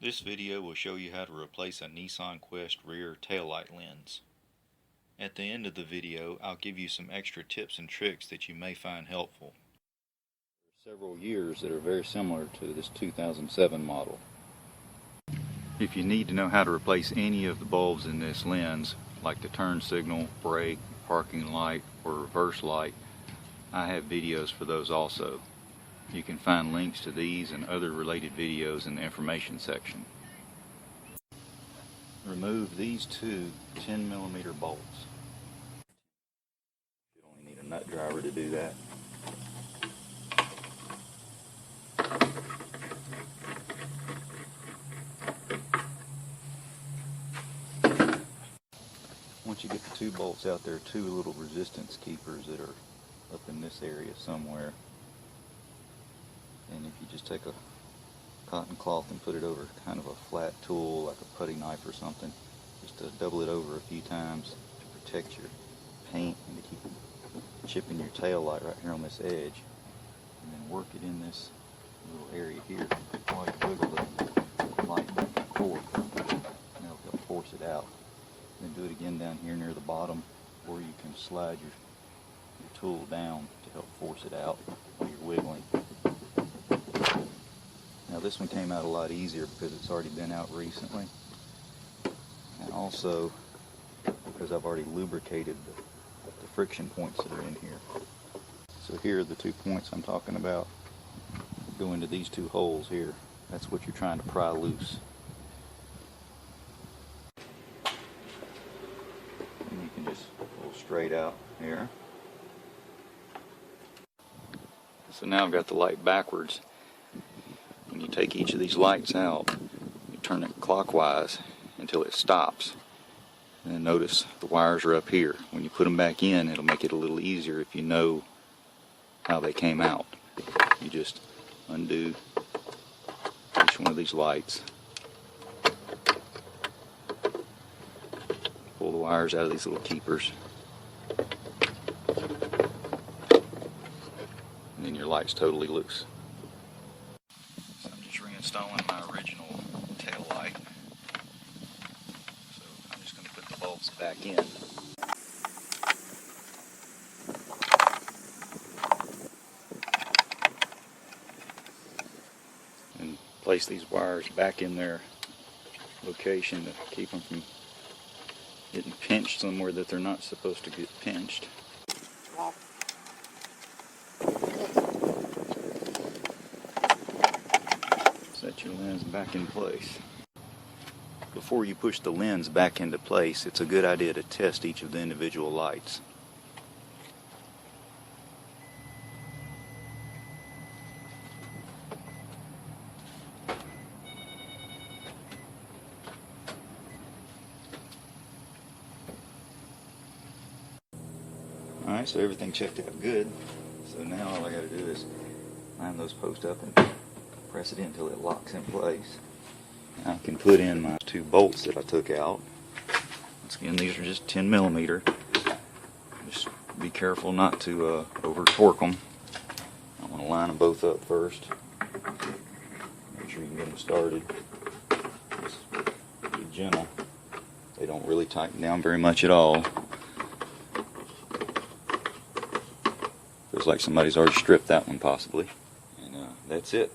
This video will show you how to replace a Nissan Quest rear taillight lens. At the end of the video, I'll give you some extra tips and tricks that you may find helpful. There are several years that are very similar to this 2007 model. If you need to know how to replace any of the bulbs in this lens, like the turn signal, brake, parking light, or reverse light, I have videos for those also. You can find links to these and other related videos in the information section. Remove these two 10mm bolts. You only need a nut driver to do that. Once you get the two bolts out, there are two little resistance keepers that are up in this area somewhere. And if you just take a cotton cloth and put it over kind of a flat tool like a putty knife or something, just to double it over a few times to protect your paint and to keep chipping your tail light right here on this edge, and then work it in this little area here while you wiggle the light back and forth, and that'll help force it out. Then do it again down here near the bottom, or you can slide your tool down to help force it out while you're wiggling. Now this one came out a lot easier because it's already been out recently, and also because I've already lubricated the friction points that are in here. So here are the 2 points I'm talking about. Go into these 2 holes here. That's what you're trying to pry loose. And you can just pull straight out here. So now I've got the light backwards. When you take each of these lights out, you turn it clockwise until it stops. And then notice the wires are up here. When you put them back in, it'll make it a little easier if you know how they came out. You just undo each one of these lights. Pull the wires out of these little keepers. And then your light's totally loose. Reinstalling my original tail light, so I'm just going to put the bulbs back in. And place these wires back in their location to keep them from getting pinched somewhere that they're not supposed to get pinched. Set your lens back in place. Before you push the lens back into place, it's a good idea to test each of the individual lights. Alright, so everything checked out good. So now all I got to do is line those posts up and press it in until it locks in place. Now I can put in my 2 bolts that I took out. Once again, these are just 10mm. Just be careful not to over torque them. I want to line them both up first. Make sure you can get them started. Just be gentle. They don't really tighten down very much at all. Feels like somebody's already stripped that one possibly. And that's it.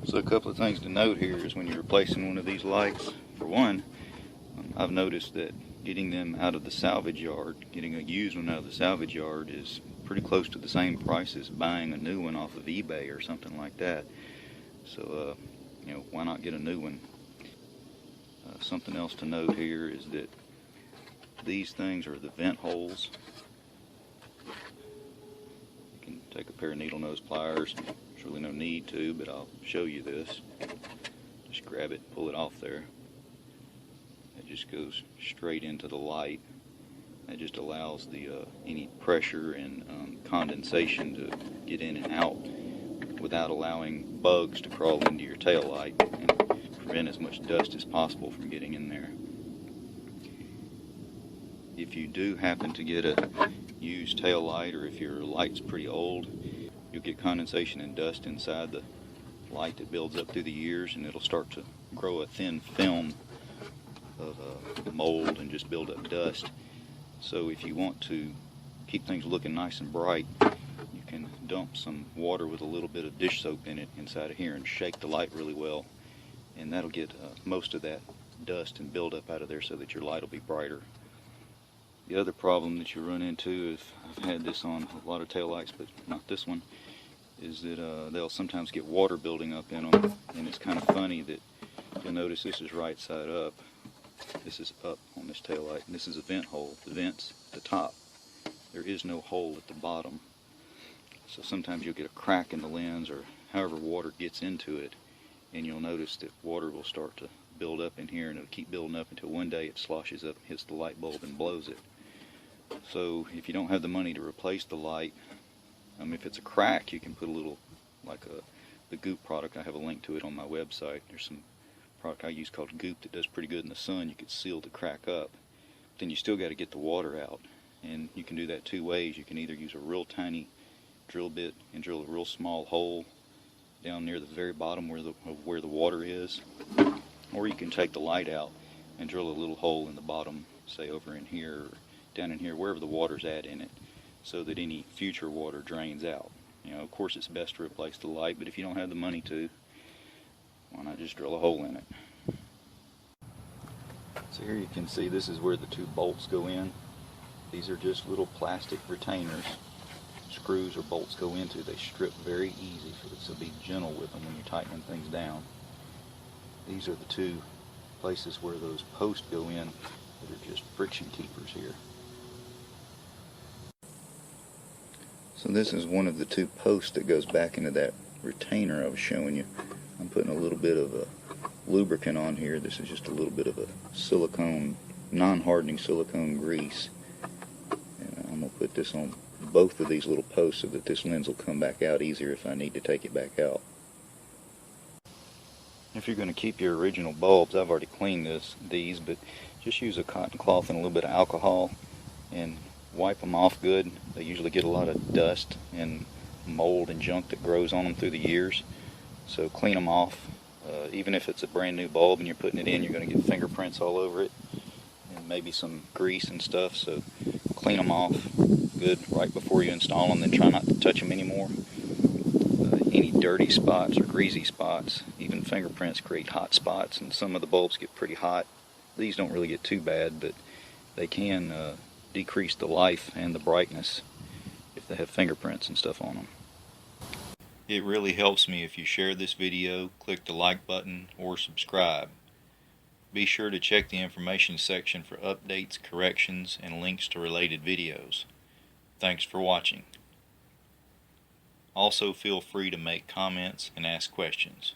So a couple of things to note here is when you're replacing one of these lights, for one, I've noticed that getting them out of the salvage yard, getting a used one out of the salvage yard, is pretty close to the same price as buying a new one off of eBay or something like that. So, why not get a new one? Something else to note here is that these things are the vent holes. You can take a pair of needle nose pliers. There's really no need to, but I'll show you this. Just grab it, pull it off there. It just goes straight into the light. That just allows the any pressure and condensation to get in and out without allowing bugs to crawl into your tail light and prevent as much dust as possible from getting in there. If you do happen to get a used tail light, or if your light's pretty old, you'll get condensation and dust inside the light that builds up through the years, and it'll start to grow a thin film of mold and just build up dust. So if you want to keep things looking nice and bright, you can dump some water with a little bit of dish soap in it inside of here and shake the light really well, and that'll get most of that dust and buildup out of there so that your light will be brighter. The other problem that you run into, if I've had this on a lot of taillights but not this one, is that they'll sometimes get water building up in them, and it's kind of funny that you'll notice this is right side up. This is up on this taillight, and this is a vent hole. The vent's at the top. There is no hole at the bottom. So sometimes you'll get a crack in the lens, or however water gets into it, and you'll notice that water will start to build up in here, and it'll keep building up until one day it sloshes up, hits the light bulb, and blows it. So if you don't have the money to replace the light, if it's a crack, you can put a little, the Goop product. I have a link to it on my website. There's some product I use called Goop that does pretty good in the sun. You could seal the crack up. Then you still got to get the water out, and you can do that two ways. You can either use a real tiny drill bit and drill a real small hole down near the very bottom where the water is, or you can take the light out and drill a little hole in the bottom, say over in here or down in here, wherever the water's at in it, so that any future water drains out. Of course it's best to replace the light, but if you don't have the money to, why not just drill a hole in it? So here you can see this is where the two bolts go in. These are just little plastic retainers. Screws or bolts go into. They strip very easy, so be gentle with them when you're tightening things down. These are the two places where those posts go in that are just friction keepers here. So this is one of the two posts that goes back into that retainer I was showing you. I'm putting a little bit of a lubricant on here. This is just a little bit of a silicone, non-hardening silicone grease. And I'm going to put this on both of these little posts so that this lens will come back out easier if I need to take it back out. If you're going to keep your original bulbs, I've already cleaned these, but just use a cotton cloth and a little bit of alcohol and wipe them off good. They usually get a lot of dust and mold and junk that grows on them through the years, so clean them off. Even if it's a brand new bulb and you're putting it in, you're going to get fingerprints all over it and maybe some grease and stuff, so clean them off good right before you install them, then try not to touch them anymore. Any dirty spots or greasy spots, even fingerprints, create hot spots, and some of the bulbs get pretty hot. These don't really get too bad, but they can decrease the life and the brightness if they have fingerprints and stuff on them. It really helps me if you share this video, click the like button, or subscribe. Be sure to check the information section for updates, corrections, and links to related videos. Thanks for watching. Also feel free to make comments and ask questions.